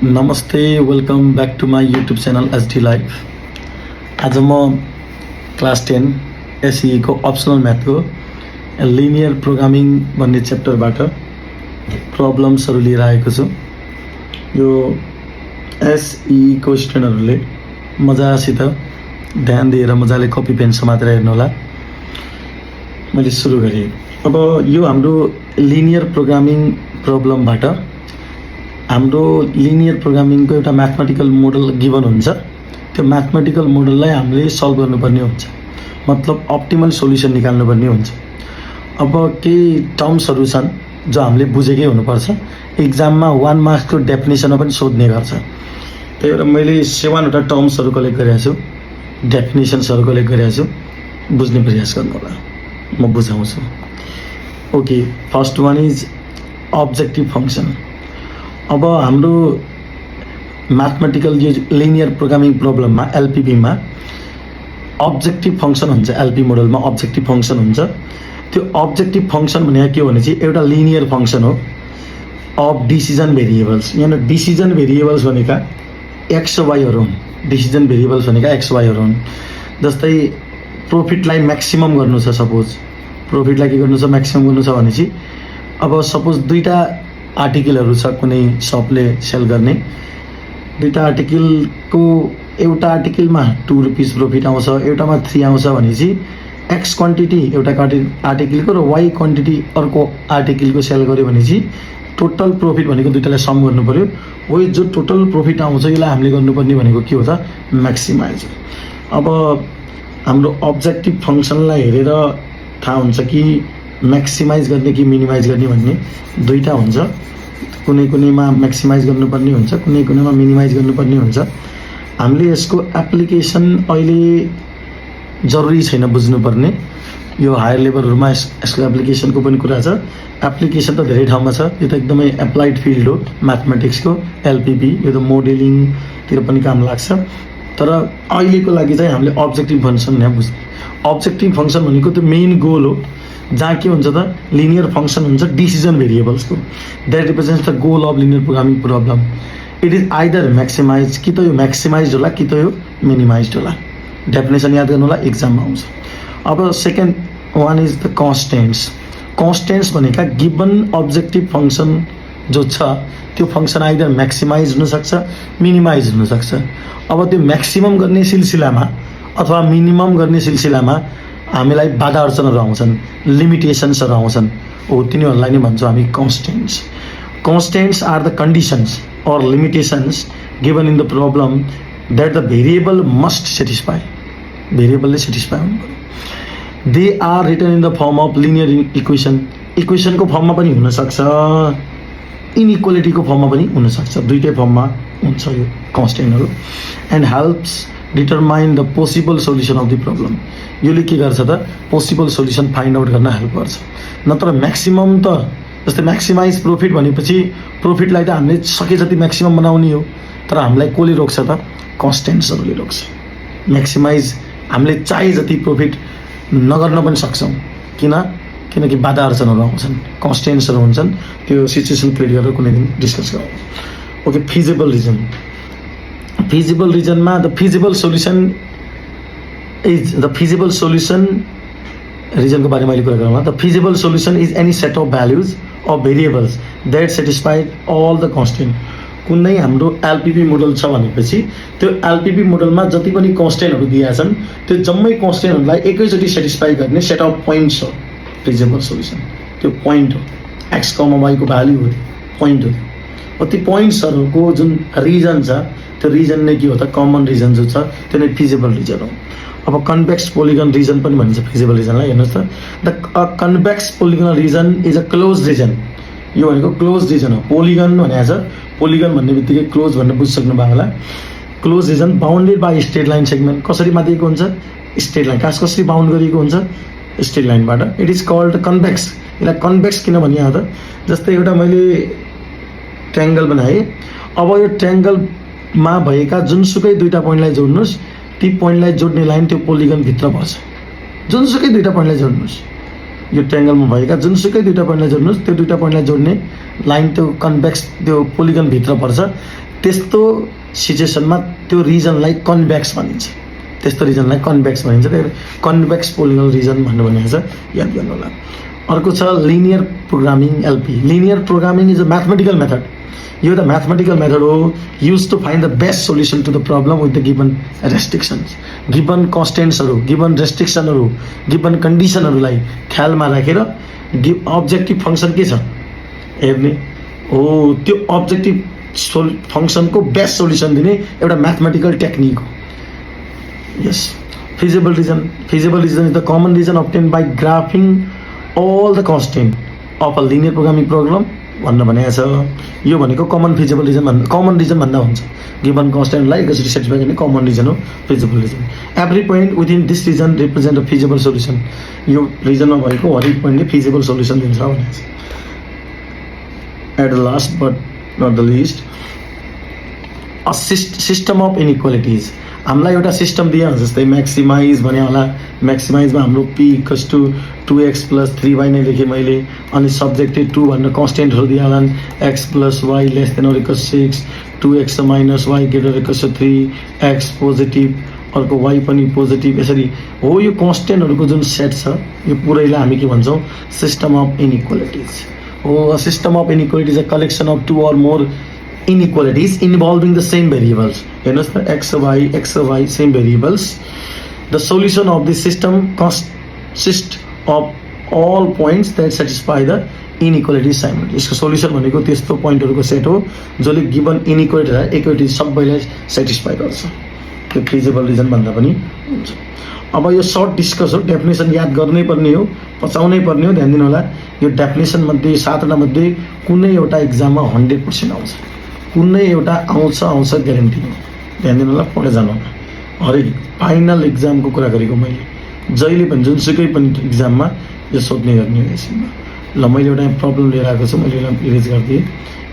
नमस्ते, welcome back to my YouTube channel SD life. आज म क्लास 10 एसईको अप्सनल म्याथको लिनियर प्रोग्रामिङ भन्ने च्याप्टरबाट प्रब्लम्सहरू लिएर आएको छु। यो एसईको स्टुडेन्टहरूले मजासित ध्यान दिएर मजाले कपी पेन समातेर हेर्नुहोला। मैले सुरु गरेँ। अब यो हाम्रो लिनियर प्रोग्रामिङ प्रब्लमबाट हाम्रो लिनियर प्रोग्रामिङको एउटा म्याथमेटिकल मोडल गिभन हुन्छ। त्यो म्याथमेटिकल मोडललाई हामीले सल्भ गर्नुपर्ने हुन्छ, मतलब अप्टिमल सोल्युसन निकाल्नुपर्ने हुन्छ। अब केही टर्म्सहरू छन् जो हामीले बुझेकै हुनुपर्छ। एक्जाममा 1 मार्क्सको डेफिनेसनमा पनि सोध्ने गर्छ। त्यही भएर मैले 7वटा टर्म्सहरू कलेक्ट गरेको छु, डेफिनेसन्सहरू कलेक्ट गरेको छु। बुझ्ने प्रयास गर्नु होला, म बुझाउँछु। Okay, first one is objective function. अब हाम्रो म्याथमेटिकल यो लिनियर प्रोग्रामिङ प्रब्लममा एलपिपीमा अब्जेक्टिभ फङ्सन हुन्छ। एलपी मोडलमा अब्जेक्टिभ फङ्सन हुन्छ। त्यो अब्जेक्टिभ फङ्सन भनेको के हो भने चाहिँ एउटा लिनियर फङ्सन हो अफ डिसिजन भेरिएबल्स। यहाँ डिसिजन भेरिएबल्स भनेका एक्स वाईहरू हुन्। डिसिजन भेरिएबल्स भनेका एक्स वाईहरू हुन्। जस्तै प्रफिटलाई म्याक्सिमम गर्नु छ, सपोज प्रफिटलाई के गर्नु छ, म्याक्सिमम गर्नु छ भनेपछि अब सपोज दुईवटा आर्टिकलहरू छ, कुनै सपले सेल गर्ने दुईवटा आर्टिकलको एउटा आर्टिकलमा 2 रुपिस प्रफिट आउँछ, एउटामा 3 आउँछ भनेपछि एक्स क्वान्टिटी एउटा आर्टिकलको र वाई क्वान्टिटी अर्को आर्टिकलको सेल गर्यो भनेपछि टोटल प्रफिट भनेको दुईवटालाई सम गर्नु पऱ्यो। हो जो टोटल प्रफिट आउँछ यसलाई हामीले गर्नुपर्ने भनेको के हो त, म्याक्सिमाइज। अब हाम्रो अब्जेक्टिभ फङ्सनलाई हेरेर थाहा हुन्छ कि म्याक्सिमाइज गर्ने कि मिनिमाइज गर्ने भन्ने दुईवटा हुन्छ। कुनै कुनैमा म्याक्सिमाइज गर्नुपर्ने हुन्छ, कुनै कुनैमा मिनिमाइज गर्नुपर्ने हुन्छ। हामीले यसको एप्लिकेसन अहिले जरुरी छैन बुझ्नुपर्ने। यो हायर लेभलहरूमा यसको एप्लिकेसनको पनि कुरा छ। एप्लिकेसन त धेरै ठाउँमा छ। यो त एकदमै एप्लाइड फिल्ड हो म्याथमेटिक्सको। एलपिपी यो त मोडेलिङतिर पनि काम लाग्छ। तर अहिलेको लागि चाहिँ हामीले अब्जेक्टिभ फङ्सन यहाँ बुझ्ने। अब्जेक्टिभ फङ्सन भनेको त्यो मेन गोल हो, जहाँ के हुन्छ त लिनियर फङ्सन हुन्छ डिसिजन भेरिएबल्सको। That represents the goal of linear programming problem. It is either maximize, कि त यो म्याक्सिमाइज होला कि त यो मिनिमाइज होला। डेफिनेसन याद गर्नु होला, एक्जाममा आउँछ। अब सेकेन्ड वान इज द कन्स्टेन्ट्स। कन्स्टेन्ट्स भनेका गिभन अब्जेक्टिभ फङ्सन जो छ त्यो फङ्सन आइदर म्याक्सिमाइज हुनसक्छ, मिनिमाइज हुनसक्छ। अब त्यो म्याक्सिमम गर्ने सिलसिलामा अथवा मिनिमम गर्ने सिलसिलामा हामीलाई बाधा अडचनहरू आउँछन्, लिमिटेसन्सहरू आउँछन्। हो तिनीहरूलाई नै भन्छौँ हामी constants. Constants are the conditions और limitations given in the problem that the variable must satisfy. भेरिएबलले सेटिस्फाई हुनु पऱ्यो। They are written in the form of linear equation. इक्वेसनको फर्ममा पनि हुनसक्छ, इनइक्वालिटीको फर्ममा पनि हुनसक्छ। दुईटै फर्ममा हुन्छ यो कन्स्टेन्टहरू। And helps determine the possible solution of the problem. यसले के गर्छ त, पोसिबल सोल्युसन फाइन्ड आउट गर्न हेल्प गर्छ। नत्र म्याक्सिमम त जस्तै म्याक्सिमाइज प्रफिट भनेपछि प्रफिटलाई त हामीले सके जति म्याक्सिमम बनाउने हो, तर हामीलाई कसले रोक्छ त, कन्स्टेन्ट्सहरूले रोक्छ। म्याक्सिमाइज हामीले चाहे जति प्रफिट नगर्न पनि सक्छौँ। किनकि बाधा अडचनहरू आउँछन्, कन्स्टेन्ट्सहरू हुन्छन्। त्यो सिचुएसन क्रिएट गरेर कुनै दिन डिस्कस गरौँ। Okay, feasible region. फिजिबल रिजनमा the feasible solution is the feasible solution रिजनको बारेमा अहिले कुरा गरौँ। The feasible solution is any set of values of variables that satisfied all the constant. कुनै हाम्रो एलपिपी मोडल छ भनेपछि त्यो एलपिपी मोडलमा जति पनि कन्स्टेन्टहरू दिएका छन् त्यो जम्मै कन्स्टेन्टहरूलाई एकैचोटि सेटिस्फाई गर्ने सेट अफ पोइन्ट्स हो फिजिबल सोल्युसन। त्यो पोइन्ट हो, एक्स कमा वाईको भ्याल्यु हो, पोइन्ट हो। ती पोइन्ट्सहरूको जुन रिजन छ त्यो रिजन नै के हो त, कमन रिजन जो छ त्यो नै फिजिबल रिजन हो। अब कन्भेक्स पोलिगन रिजन पनि भनिन्छ फिजिबल रिजनलाई। हेर्नुहोस् त, the convex polygon region is a close region. यो भनेको क्लोज रिजन हो। पोलिगन भनेको छ, पोलिगन भन्ने बित्तिकै क्लोज भनेर बुझिसक्नु भयो होला। Close region bounded by straight line segment. कसरी माथिएको हुन्छ, स्ट्रेट लाइन। कसरी बााउन्ड गरिएको हुन्छ, स्ट्रेट लाइनबाट। It is called convex. यसलाई कन्भेक्स किन भनिएको त, जस्तै एउटा मैले ट्रायङ्गल बनाएँ। अब यो ट्रायङ्गलमा भएका जुनसुकै दुईवटा पोइन्टलाई जोड्नुहोस्, ती पोइन्टलाई जोड्ने लाइन त्यो पोलिगनभित्र पर्छ। जुनसुकै दुईवटा पोइन्टलाई जोड्नुहोस्, यो ट्रायंगलमा भएका जुनसुकै दुईटा पोइन्टलाई जोड्नुस्, त्यो दुईटा पोइन्टलाई जोड्ने लाइन त्यो कन्भेक्स त्यो पोलिगन भित्र पर्छ। त्यस्तो सिचुएसनमा त्यो रिजनलाई कन्भेक्स भनिन्छ, त्यस्तो रिजनलाई कन्भेक्स भनिन्छ। त्यही कन्भेक्स पोलिनोमियल रिजन भनेर भनेको छ, याद गर्नु होला। अर्को छ linear programming LP. Linear programming is a mathematical method. यो एउटा म्याथमेटिकल मेथड हो use to find the best solution to the problem with the given restrictions. Given कन्स्टेन्ट्सहरू, गिभन रेस्ट्रिक्सनहरू, गिभन कन्डिसनहरूलाई ख्यालमा राखेर अब्जेक्टिभ फङ्सन के छ हेर्ने हो, त्यो अब्जेक्टिभ फङ्सनको बेस्ट सोल्युसन दिने एउटा म्याथमेटिकल टेक्निक हो। यस, feasible region. Feasible region is the common region obtain by graphing all the constant of a linear programming program भनेर भनेको छ। यो भनेको कमन फिजिबल रिजन भन्दा, कमन रिजन भन्दा हुन्छ। गिभन कन्स्टेन्टलाई कसरी सेटिस्फाई गर्ने कमन रिजन हो feasible region. Every point within this region represent a feasible solution. यो रिजनमा भएको हरेक पोइन्टले फिजिबल सोल्युसन दिन्छ भनेको छ। At the last but not the list, a system of inequalities. हामीलाई एउटा सिस्टम दिए जस्तै म्याक्सिमाइज भने होला, म्याक्सिमाइजमा हाम्रो P equals to 2x + 3y नै लेखेँ मैले। अनि सब्जेक्टेड 2 भनेर कन्स्टेन्टहरू दिए होला, x + y less than or equal 6, 2x - y greater equal 3, x positive, अर्को y पनि पोजिटिभ। यसरी हो यो कन्स्टेन्टहरूको जुन सेट छ यो पुरैलाई हामी के भन्छौँ, सिस्टम अफ इनइक्वालिटिज हो। System of inequalities a collection of 2 or more inequalities involving the same variables. हेर्नुहोस् त, x y same variables. The solution of this system consists of all points that satisfy the inequality simultaneously. यसको solution भनेको त्यस्तो पोइन्टहरूको set हो जसले given equality सबैलाई satisfy गर्छ। त्यो फिजिबल रिजन भन्दा पनि हुन्छ। अब यो सर्ट डिस्कस हो, डेफिनेसन याद गर्नै पर्ने हो, पचाउनै पर्ने हो। ध्यान दिनु होला, यो डेफिनेसन मध्ये 7वटा मध्ये कुनै एउटा एक्जाममा 100% आउँछ, कुनै एउटा आउँछ ग्यारेन्टी हो। ध्यान दिनु होला, पढेर जानु होला। हरेक फाइनल एक्जामको कुरा गरेको मैले, जहिले पनि जुनसुकै पनि एक्जाममा यो सोध्ने गर्ने हो यसमा। ल, मैले एउटा प्रब्लम लिएर आएको छु, मैले यसलाई इरेज गरिदिएँ।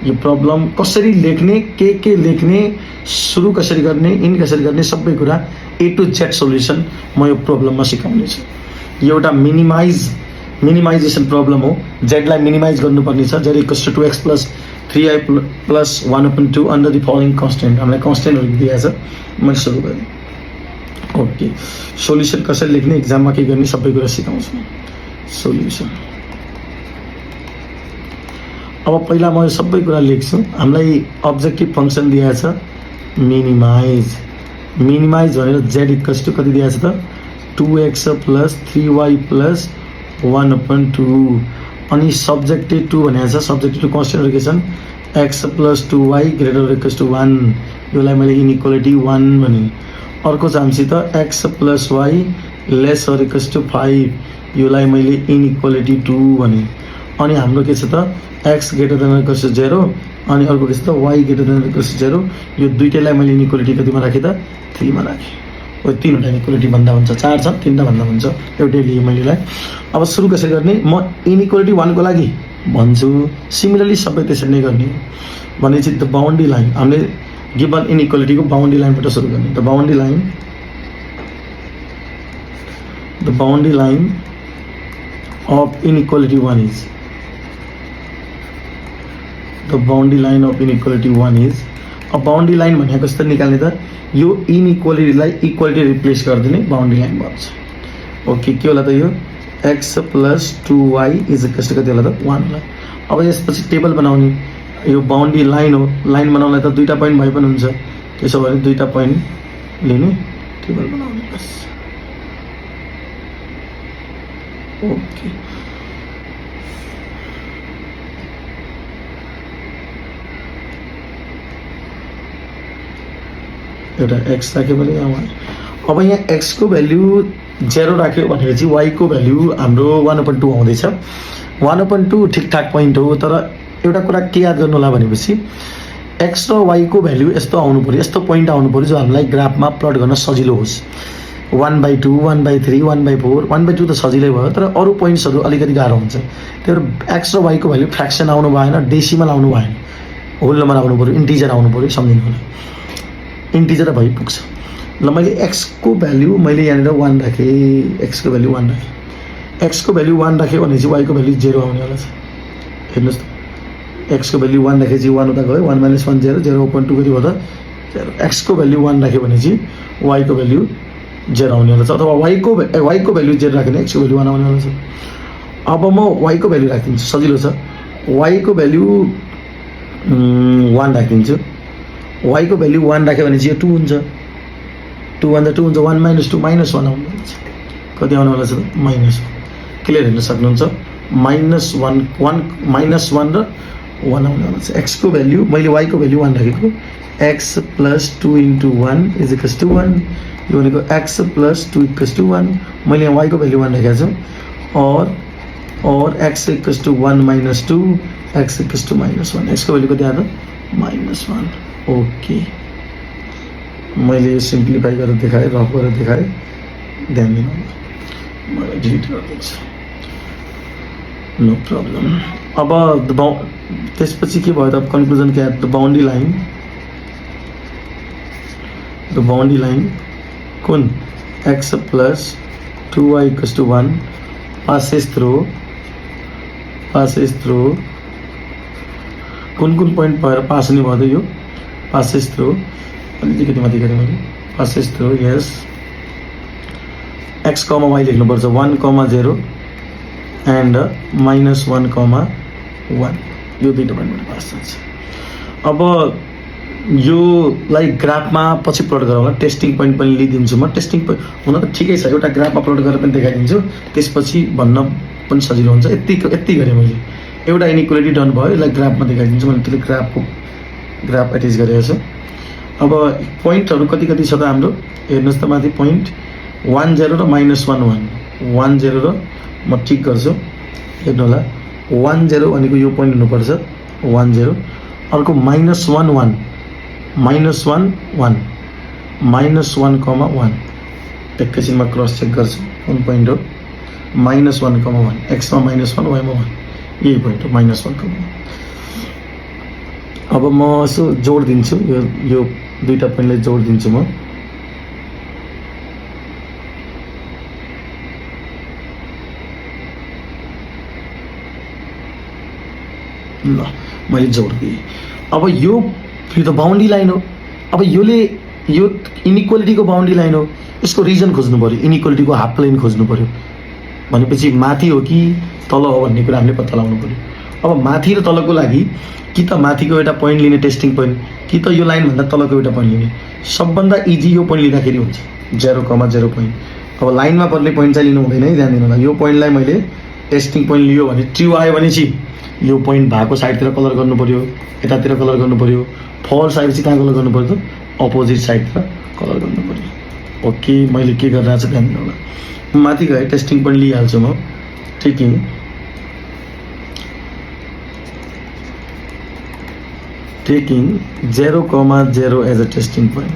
यो प्रब्लम कसरी लेख्ने, के लेख्ने, सुरु कसरी गर्ने, इन कसरी गर्ने, सबै कुरा A to Z सोल्युसन म यो प्रब्लममा सिकाउने छु। यो एउटा मिनिमाइजेसन प्रब्लम हो। जेडलाई मिनिमाइज गर्नुपर्ने छ। Z equals to 2x + 3y + 1/2 under the following constant. हामीलाई कन्स्टेन्टहरू दिएको छ, मैले सुरु गरेँ। ओके, सोल्युसन कसरी लेख्ने, एक्जाममा के गर्ने, सबै कुरा सिकाउँछु। सोल्युसन अब पहिला म सबै कुरा लेख्छु। हामीलाई अब्जेक्टिभ फङ्सन दिएको छ मिनिमाइज। मिनिमाइज भनेर जेड इक्वल्स टु कति दिएको छ त, 2x + 3y + 1/2। अनि सब्जेक्टेड 2 भनेको छ, सब्जेक्टेड 2 कन्स्टेन्टहरू के छन्, x + 2y greater equals to 1। योलाई मैले इनइक्वालिटी 1 भने। अर्को छ हामीसित x + y less or equals to 5, योलाई मैले इनइक्वालिटी 2 भने। अनि हाम्रो के छ त, x greater than equals to 0, अनि अर्को के छ त y greater than equals to 0। यो दुईटैलाई मैले इनइक्वालिटी कतिमा राखेँ त, 3 मा राखेँ। हो, 3वटा इनइक्वालिटी भन्दा हुन्छ, 4 छ, 3टा भन्दा हुन्छ, एउटै लिएँ मैले। अब सुरु कसरी गर्ने, म इनइक्वालिटी 1 को लागि भन्छु, सिमिलरली सबै त्यसरी नै गर्ने भनेपछि द बाउन्ड्री लाइन। हामीले गिभन इनइक्वालिटीको बाउन्ड्री लाइनबाट सुरु गर्ने। The boundary line of inequality 1 is, the boundary line of inequality 1 is. अब बाउन्ड्री लाइन भनेको कस्तो निकाल्ने त, यो इनइक्वालिटीलाई इक्वालिटी रिप्लेस गरिदिने बाउन्ड्री लाइन भन्छ। ओके, के होला त यो x + 2y is equals to कति होला त, 1 होला। अब यसपछि टेबल बनाउने, यो बाउन्ड्री लाइन हो, लाइन बनाउनलाई त 2टा पोइन्ट भए पनि हुन्छ। त्यसो भने 2टा पोइन्ट लिने, टेबल बनाउने बस। ओके, एउटा x राख्यो भने अब यहाँ x को भ्याल्यु 0 राख्यो भनेपछि y को भ्याल्यु हाम्रो 1/2 आउँदैछ। 1/2 ठिकठाक पोइन्ट हो। तर एउटा कुरा के याद गर्नु होला भनेपछि x र y को भ्याल्यु यस्तो आउनु पर्यो, यस्तो पोइन्ट आउनु पर्यो जो हामीलाई ग्राफमा प्लट गर्न सजिलो होस्। 1/2, 1/3, 1/4, 1/2 त सजिलै भयो, तर अरू पोइन्ट्सहरू अलिकति गाह्रो हुन्छ। त्यही भएर x र y को भ्याल्यु फ्र्याक्सन आउनु भएन, डेसिमल आउनु भएन, होल नम्बर आउनु पर्यो, इन्टिजर आउनु पर्यो, सम्झिनु होला। इन्टिजर भइपुग्छ। ल, मैले x को भ्याल्यु मैले यहाँनिर 1 राखेँ, x को भ्याल्यु 1 राखेँ। x को भ्याल्यु 1 राख्यो भनेपछि y को भ्याल्यु 0 आउने होला छ। हेर्नुहोस् त, एक्सको भ्याल्यु 1 राखेपछि 1 उता गयो 1 - 1 0 0.2 कति भयो त 0 एक्सको भ्याल्यु 1 राख्यो भने चाहिँ वाईको भ्याल्यु 0 आउने होला छ अथवा वाईको भ्याल्यु 0 राख्यो भने एक्सको भ्याल्यु 1 आउने होला छ। अब म वाईको भ्याल्यु राखिदिन्छु सजिलो छ वाईको भ्याल्यु 1 राखिदिन्छु वाईको भ्याल्यु 1 राख्यो भने चाहिँ यो 2 हुन्छ 2 भन्दा 2 हुन्छ 1 - 2 -1 आउने हुन्छ कति आउने होला छ -1 क्लियर हेर्न सक्नुहुन्छ -1 र 1 आउने होला छ एक्सको भ्याल्यु मैले वाईको भ्याल्यु 1 राखेको x + 2 × 1 = 1 यो भनेको x + 2 = 1 मैले यहाँ वाईको भ्याल्यु 1 राखेको छु और x = 1 - 2 x = -1 एक्सको भ्याल्यु कति आयो त -1 ओके मैले यो सिम्प्लिफाई गरेर देखाएँ रफ गरेर देखाएँ ध्यान दिनु मैले डिलिट गरिदिन्छु नो प्रब्लम। अब त्यसपछि के भयो त कन्क्लुजन के द बाउन्ड्री लाइन कुन x + 2y = 1 passes through कुन पोइन्ट भएर पास हुने भयो त यो passes through अलिकति माथि गरेँ मैले passes through yes x, y लेख्नुपर्छ 1, 0 and -1, 1 यो दुईटा पोइन्टबाट पास हुन्छ। अब यो लाइक ग्राफमा पछि प्लट गरौँ होला टेस्टिङ पोइन्ट पनि लिइदिन्छु म टेस्टिङ पोइन्ट हुन त ठिकै छ एउटा ग्राफमा प्लट गरेर पनि देखाइदिन्छु त्यसपछि भन्न पनि सजिलो हुन्छ यति गरेँ मैले एउटा इनइक्वालिटी डन भयो यसलाई ग्राफमा देखाइदिन्छु मैले त्यसले ग्राफ एटेच गरेको छु। अब पोइन्टहरू कति छ त हाम्रो हेर्नुहोस् त माथि पोइन्ट 1 0 र -1 1 0 र म ठिक गर्छु हेर्नु होला 1 0 भनेको यो पोइन्ट हुनुपर्छ 1 0 अर्को -1 1 -1 एकैछिनमा क्रस चेक गर्छु कुन पोइन्ट हो -1, 1 एक्समा -1 वाईमा 1 यही पोइन्ट हो -1, 1 अब म यसो जोड दिन्छु यो दुईटा पोइन्टलाई जोड दिन्छु म ल मैले जोड दिएँ। अब यो त बाउन्ड्री लाइन हो अब यो इनइक्वालिटीको बाउन्ड्री लाइन हो यसको रिजन खोज्नु पर्यो इनइक्वालिटीको हाफ प्लेन खोज्नु पर्यो भनेपछि माथि हो कि तल हो भन्ने कुरा हामीले पत्ता लगाउनु पर्यो। अब माथि र तलको लागि कि त माथिको एउटा पोइन्ट लिने टेस्टिङ पोइन्ट कि त यो लाइनभन्दा तलको एउटा पोइन्ट लिने सबभन्दा इजी यो पोइन्ट लिँदाखेरि हुन्छ 0, 0 पोइन्ट। अब लाइनमा पर्ने पोइन्ट चाहिँ लिनु हुँदैन है ध्यान दिनु होला यो पोइन्टलाई मैले टेस्टिङ पोइन्ट लियो भने ट्रु आयो भने चाहिँ यो पोइन्ट भएको साइडतिर कलर गर्नु पर्यो यतातिर कलर गर्नु पर्यो फल्स आएपछि कहाँ कलर गर्नु पर्यो त अपोजिट साइडतिर कलर गर्नु पर्यो। ओके मैले के गरिरहेको छु ध्यान दिनु होला माथि गएँ टेस्टिङ पोइन्ट लिइहाल्छु म taking 0, 0 as a testing point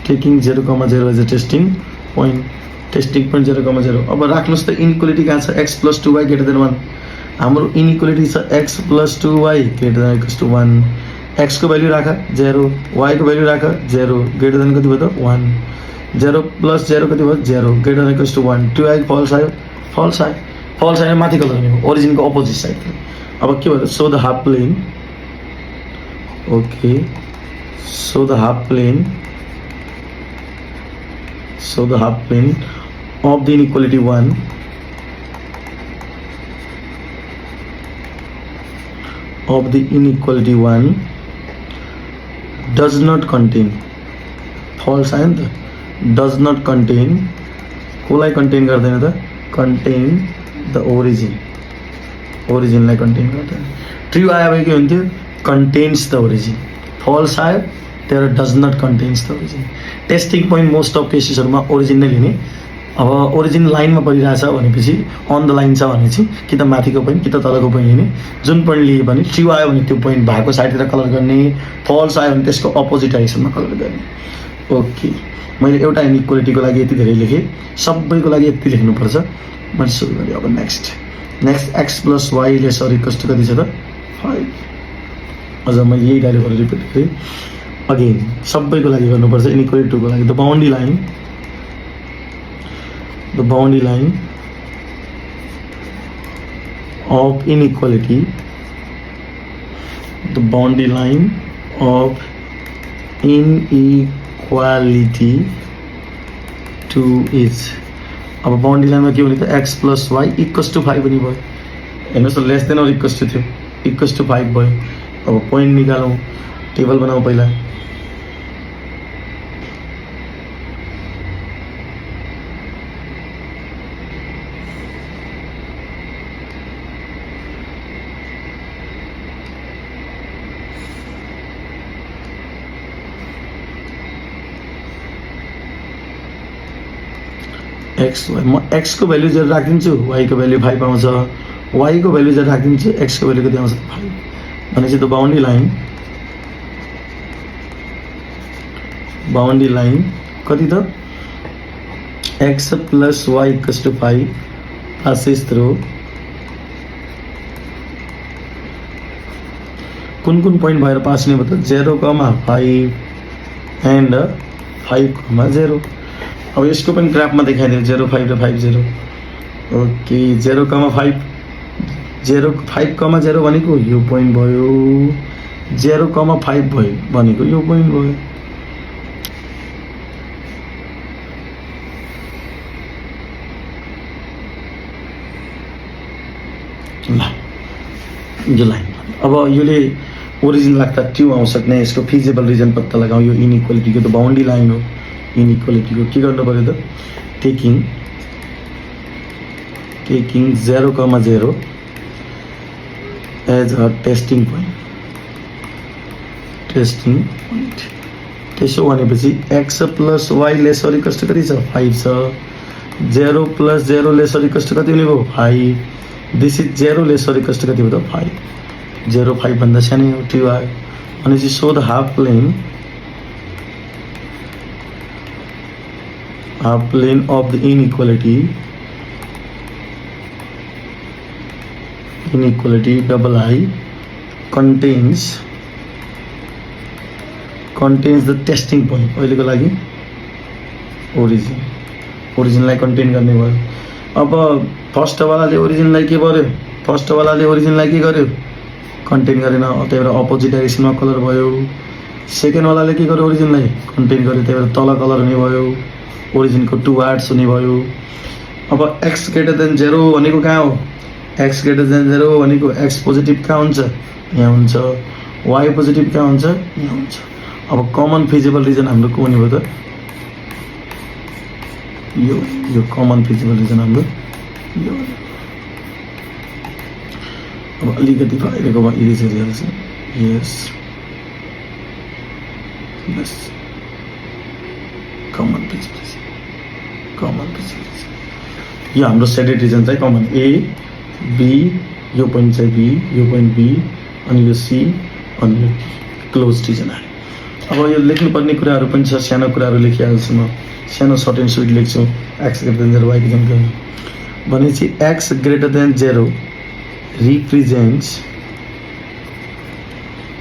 taking 0, 0 as a testing point 0, 0 अब राख्नुहोस् त इनइक्वालिटी कहाँ छ x + 2y > 1 हाम्रो इनइक्वालिटी छ x + 2y > 1 x को भ्याल्यु राख 0 y को भ्याल्यु राख 0 ग्रेटर देन कति भयो त 1 0 + 0 कति भयो 0 ग्रेटर देन = 1 2y फल्स आयो माथि कलर गर्ने ओरिजिनको अपोजिट साइड। अब के भयो so the half plane okay so the half plane of the inequality 1 does not contain false and does not contain coli contain गर्दैन त contain the origin लाई contain गर्दैन ट्रु आयो भने के हुन्थ्यो contains the origin false आयो there does not contains the origin testing point most of केसेसहरुमा ओरिजिन नै लिने। अब ओरिजिन लाइनमा परिरहेछ भनेपछि अन द लाइन छ भनेपछि कि त माथिको पोइन्ट कि त तलको पोइन्ट लिने जुन पोइन्ट लिए भने ट्रु आयो भने त्यो पोइन्ट भएको साइडतिर कलर गर्ने फल्स आयो भने त्यसको अपोजिट डाइरेक्सनमा कलर गर्ने। ओके मैले एउटा इनइक्वालिटीको लागि यति धेरै लेखेँ सबैको लागि यति लेख्नुपर्छ मैले सुरु गरेँ। अब नेक्स्ट x + y > कति छ त 5 अझ मैले यही डाइरेक्टहरू रिपिट गरेँ अगेन सबैको लागि गर्नुपर्छ इनइक्वालिटी 2 को लागि the boundary line of inequality the boundary line of inequality two is. अब बाउन्ड्री लाइनमा के भने त x plus y equals to 5 पनि भयो। हेर्नुहोस् न, less than or equals to थियो, इक्वल्स टु 5 भयो। अब पोइन्ट निकालौँ, टेबल बनाऊ पहिला। एक्स वाई, म एक्स को भ्याल्यु 0 राखिदिन्छु, वाई को भ्याल्यु 5 आउँछ, वाई को भ्याल्यु 0 राखिदिन्छु, एक्स को भ्याल्यु कति आउँछ 5। भनेपछि त बाउन्ड्री लाइन कति त x plus y equals to 5 passes through कुन पोइन्ट भएर पास हुने भयो त 0,5 एन्ड 5,0। अब यसको पनि ग्राफमा देखाइदियो 0,5 र 5,0। ओके, 0,5 0,5,0 भनेको यो पोइन्ट भयो, 0,5 भयो भनेको यो पोइन्ट भयो। ल, यो लाइन अब योले ओरिजिन लाग्दा ट्यू आउन सक्ने, यसको फिजिबल रिजन पत्ता लगाऊ। यो इनइक्वालिटीको त बाउन्ड्री लाइन हो। इनइक्वालिटीको के गर्नु पर्यो त, taking 0,0 as a testing point. त्यसो भनेपछि x plus y less or equals to कति छ 5 छ, 0 plus 0 less or equals to कति हुने भयो 5। This is 0 less or equals to कति भयो त 5। 0 5 भन्दा सानै हो, ट्यू आयो। भनेपछि so the half plane of the inequality double I contains the testing point। अहिलेको लागि ओरिजिनलाई कन्टेन गर्ने भयो। अब फर्स्टवालाले ओरिजिनलाई के गर्यो, के गर्यो कन्टेन गरेन, त्यही भएर अपोजिट डाइरेक्सनमा कलर भयो। सेकेन्डवालाले के गर्यो, ओरिजिनलाई कन्टेन गर्यो, त्यही भएर तल कलर हुने भयो, ओरिजिनको टुवार्ड्स हुने भयो। अब x ग्रेटर देन 0 भनेको कहाँ हो, x ग्रेटर देन 0 भनेको x पोजिटिभ कहाँ हुन्छ, यहाँ हुन्छ, y पोजिटिभ कहाँ हुन्छ, यहाँ हुन्छ। अब कमन फिजिबल रिजन हाम्रो को हुने भयो त, यो कमन फिजिबल रिजन हाम्रो यो। अब अलिकति बाहिरको इरेज गरिहाल्छ। यस कमन फिजिबल यो हाम्रो सेडेड रिजन चाहिँ कमन ए बी, यो पोइन्ट चाहिँ बी, यो पोइन्ट बी, अनि यो सी, अनि यो क्लोज रिजन आयो। अब यो लेख्नुपर्ने कुराहरू पनि छ, सानो कुराहरू लेखिहाल्छु म, सानो सर्ट एन्ड स्विट लेख्छु। X greater than 0 y greater than 0 भनेपछि x greater than 0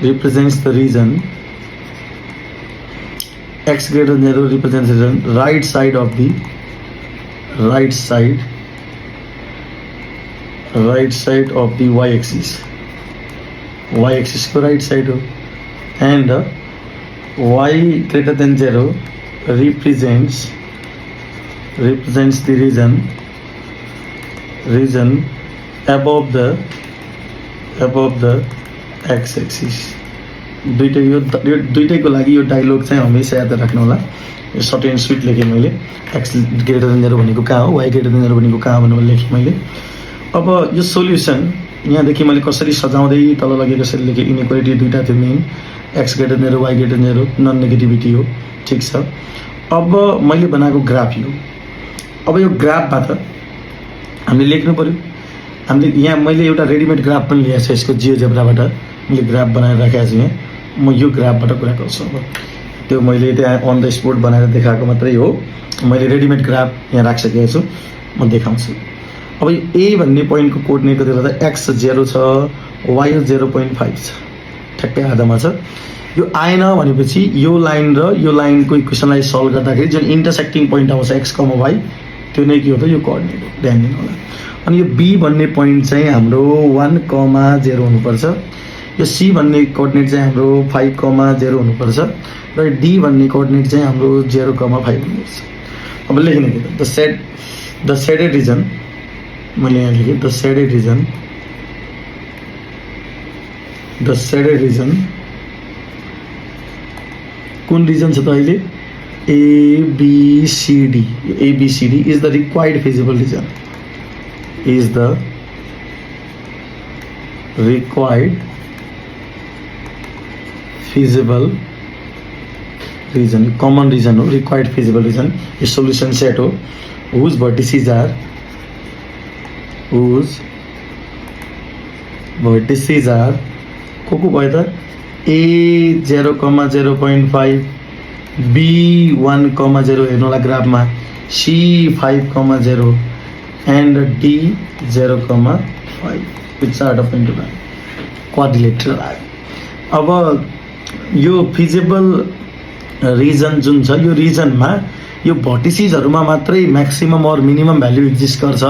represents the region, x greater than 0 represents the right side of the y axis को right side हो, and y greater than 0 represents the region above the x axis। दुईटैको लागि यो dialogue चाहिँ हमेसा याद राख्नु होला। यो सर्ट एन्ड स्विट लेखेँ मैले, एक्स ग्रेटर देन 0 भनेको कहाँ हो, वाई ग्रेटर देन 0 भनेको कहाँ भनेर लेखेँ मैले। अब यो सोल्युसन यहाँदेखि मैले कसरी सजाउँदै तल लगे कसरी लेखेँ, इनइक्वालिटी दुईवटा थियो main, x greater than 0 y greater than 0 non negativity हो, ठिक छ। अब मैले बनाएको ग्राफ यो, अब यो ग्राफबाट हामीले लेख्नु पऱ्यो। हामीले यहाँ मैले एउटा रेडिमेड ग्राफ पनि ल्याएको छु, यसको जियोजेब्राबाट मैले ग्राफ बनाएर राखेको छु। यहाँ म यो ग्राफबाट कुरा गर्छु। अब त्यो मैले त्यहाँ अन द स्पोट बनाएर देखाएको मात्रै हो, मैले रेडिमेड ग्राफ यहाँ राखिसकेको छु, म देखाउँछु। अब ए भन्ने पोइन्टको कोअर्डिनेट कति गर्दा एक्स 0 छ, वाई 0.5 छ, ठ्याक्कै आधामा छ। यो आएन भनेपछि यो लाइन र यो लाइनको इक्वेसनलाई सल्भ गर्दाखेरि जुन इन्टरसेक्टिङ पोइन्ट आउँछ एक्स कमा वाई, त्यो नै के हो त, यो कोअर्डिनेट हो, ध्यान दिनु होला। अनि यो बी भन्ने पोइन्ट चाहिँ हाम्रो 1,0 हुनुपर्छ। यो सी भन्ने कोअर्डिनेट चाहिँ हाम्रो 5,0 हुनुपर्छ र डी भन्ने कोअर्डिनेट चाहिँ हाम्रो 0,5 हुनुपर्छ। अब लेख्ने के द सेडेड रिजन, मैले यहाँ लेखेँ द सेडेड रिजन कुन रिजन छ त अहिले ABCD is the required feasible region, common region हो, रिक्वायर्ड फिजिबल रिजन। यो सोल्युसन सेट हो whose vertices are को भयो त A 0,0.5 B 1,0 हेर्नु होला ग्राफमा, C 5,0 and D 0,5 which are up into quadrilateral आयो। अब यो फिजिबल रिजन जुन छ यो रिजनमा यो भर्टिसिजहरुमा मात्रै म्याक्सिमम और मिनिमम भ्यालु एक्जिस्ट गर्छ,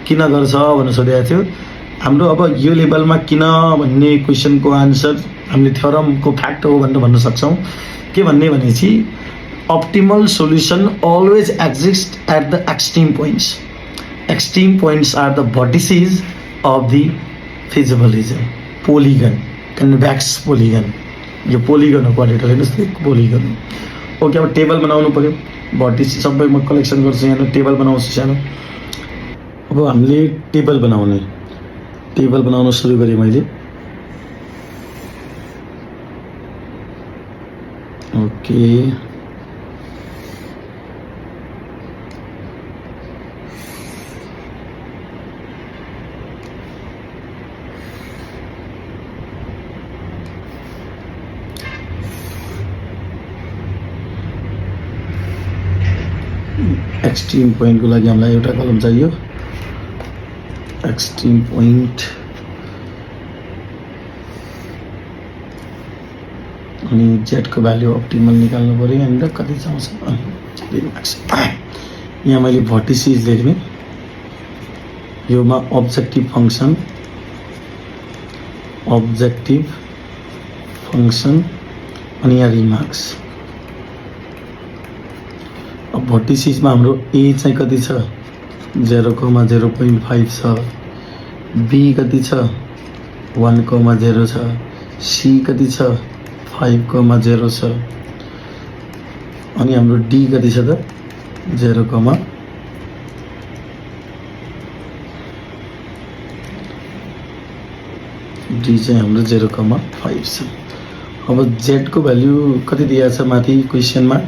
किन गर्छ भनेर सोधेको थियो। हाम्रो अब यो लेभलमा किन भन्ने क्वेशनको आन्सर हामीले थ्योरमको फ्याक्ट हो भनेर भन्न सक्छौं। के भन्ने भनेपछि optimal solution always exist at the extreme points. Extreme points are the vertices of the feasible region. Polygon, convex polygon, यो पोलिगन हो, क्वाड्रेटर हेर्नुस् त पोलिगन। ओके, अब टेबल बनाउनु पर्यो, भर्टिस सबै म कलेक्सन गर्छु, यहाँ टेबल बनाउँछु सानो। अब हामीले टेबल बनाउन सुरु गरेँ मैले। ओके, एक्सट्रिम पोइन्टको लागि हामीलाई एउटा कलम चाहियो। एक्सट्रिम पोइन्ट अनि जेड को भ्यालु अप्टिमल निकाल्नु पर्यो। यहाँनिर कति आउँछ यहाँ मैले भर्टिसेस लेख्ने, योमा अब्जेक्टिभ फंक्सन अनि यहाँ रिमार्क्स। अब भर्टिसेसमा हाम्रो ए चाहिँ कति छ 0,0.5 छ, बी कति छ 1,0 छ, सी कति छ 5,0 छ, अनि हाम्रो डी कति छ त 0, डी चाहिँ हाम्रो 0,5 छ। अब जेड को भ्यालु कति दिएको छ माथि क्वेशनमा,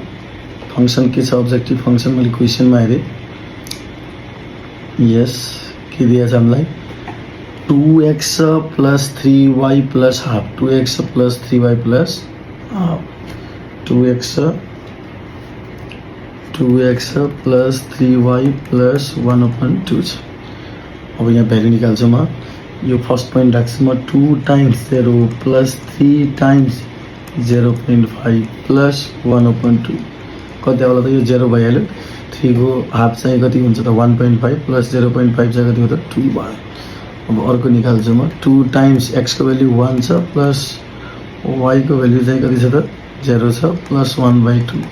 फंक्सन के छ अब्जेक्टिभ फंक्सन, मैले क्वेशनमा हेरेँ। यस, के दिएको छ हामीलाई 2x plus 3y plus half, 2x plus 3y plus half, 2x plus 3y plus 1/2 छ। अब यहाँ भ्यालु निकाल्छु म, यो फर्स्ट पोइन्ट राख्छु म 2 times 0 plus 3 times 0.5 plus 1/2 कति आउला त यो 0 भइहाल्यो। 3 को हाफ चाहिँ कति हुन्छ त 1.5 प्लस 0.5 चाहिँ कति हो त 2 भयो। अब अर्को निकाल्छु म 2 times x को भ्यालु 1 छ प्लस y को भ्यालु चाहिँ कति छ त 0 छ प्लस 1/2,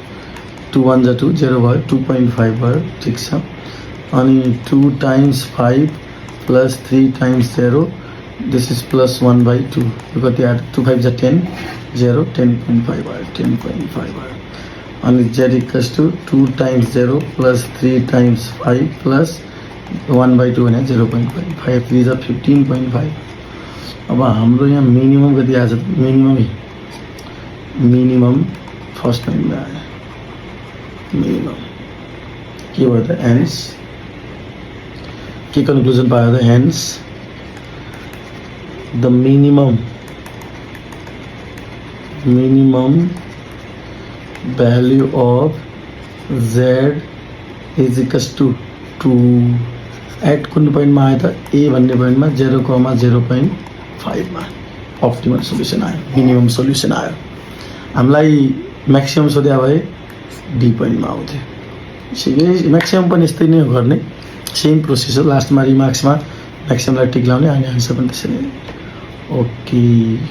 2 1 जा 2 0 भयो, 2.5 भयो, ठिक छ। अनि 2 times 5 plus 3 times 0 this is plus 1/2, यो कति आयो 2 5 जा 10 0 10.5 भयो, 10.5 भयो। अनि z equals to 2 times 0 plus 3 times 5 plus 1/2 भने 0.5, 5 3 जा 15.5। अब हाम्रो यहाँ मिनिमम कति आछ त मिनिमम फर्स्ट टाइममा आयो, मिनिमम के भयो त हेन्स के कन्क्लुजन पायो त hence the minimum value of z is equals to 2 at कुन पोइन्टमा आयो त ए भन्ने पोइन्टमा 0,0.5 मा अप्टिमल सोल्युसन आयो, मिनिमम सोल्युसन आयो। हामीलाई म्याक्सिमम सोध्या भए डी पोइन्टमा आउँथ्यो। म्याक्सिमम पनि यस्तै नै गर्ने, सेम प्रोसेस हो। लास्टमा रिमार्क्समा म्याक्सिममलाई टिक लाउने अनि आन्सर पनि त्यसरी नै। ओके।